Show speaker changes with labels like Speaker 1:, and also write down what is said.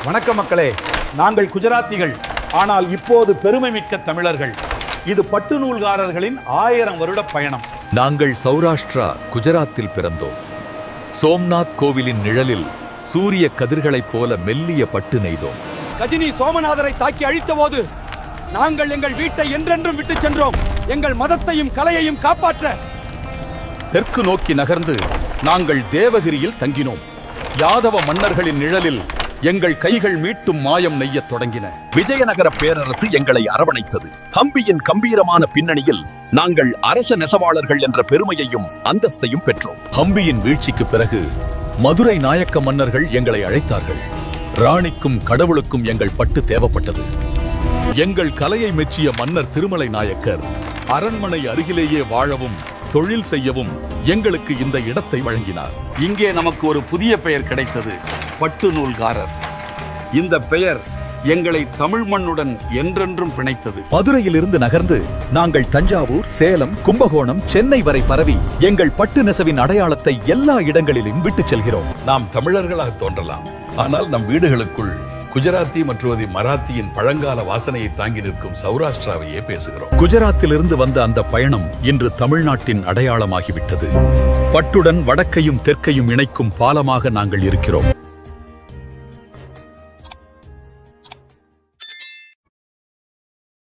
Speaker 1: வணக்கம் மக்களே, நாங்கள் குஜராத்திகள், ஆனால் இப்போது பெருமைமிக்க தமிழர்கள். இது பட்டு நூல்காரர்களின் 1000 வருட பயணம்.
Speaker 2: நாங்கள் சௌராஷ்டிரா குஜராத்தில் பிறந்தோம். சோம்நாத் கோவிலின் நிழலில் சூரிய கதிர்களைப் போல மெல்லிய பட்டு நெய்தோம்.
Speaker 1: கஜினி சோமநாதரை தாக்கி அழித்த போது நாங்கள் எங்கள் வீட்டை என்றென்றும் விட்டு சென்றோம், எங்கள் மதத்தையும் கலையையும் காப்பாற்ற. தெற்கு நோக்கி நகர்ந்து நாங்கள் தேவகிரியில் தங்கினோம். யாதவ மன்னர்களின் நிழலில் எங்கள் கைகள் மீட்டும் மாயம் நெய்யத் தொடங்கின.
Speaker 3: விஜயநகர பேரரசு எங்களை அரவணைத்தது. ஹம்பியின் கம்பீரமான பின்னணியில் நாங்கள் அரச நெசவாளர்கள் என்ற பெருமையையும் அந்தஸ்தையும் பெற்றோம்.
Speaker 2: ஹம்பியின் வீழ்ச்சிக்கு பிறகு மதுரை நாயக்க மன்னர்கள் எங்களை அழைத்தார்கள். ராணிக்கும் கடவுளுக்கும் எங்கள் பட்டு தேவைப்பட்டது. எங்கள் கலையை மெச்சிய மன்னர் திருமலை நாயக்கர் அரண்மனை அருகிலேயே வாழவும் தொழில் செய்யவும் எங்களுக்கு இந்த இடத்தை வழங்கினார்.
Speaker 1: இங்கே நமக்கு ஒரு புதிய பெயர் கிடைத்தது, பட்டு நூல்காரர். இந்த பெயர் எங்களை தமிழ் மண்ணுடன் என்றென்றும் பிணைத்தது.
Speaker 2: மதுரையிலிருந்து நகர்ந்து நாங்கள் தஞ்சாவூர், சேலம், கும்பகோணம், சென்னை வரை பரவி எங்கள் பட்டு நெசவின் அடையாளத்தை எல்லா இடங்களிலும் விட்டுச் செல்கிறோம்.
Speaker 4: நாம் தமிழர்களாக தோன்றலாம், ஆனால் நம் வீடுகளுக்குள் குஜராத்தி மற்றும் மராத்தியின் பழங்கால வாசனையை தாங்கி நிற்கும் சௌராஷ்டிராவையே பேசுகிறோம்.
Speaker 2: குஜராத்திலிருந்து வந்த அந்த பயணம் இன்று தமிழ்நாட்டின் அடையாளமாகிவிட்டது. பட்டுடன் வடக்கையும் தெற்கையும் இணைக்கும் பாலமாக நாங்கள் இருக்கிறோம்.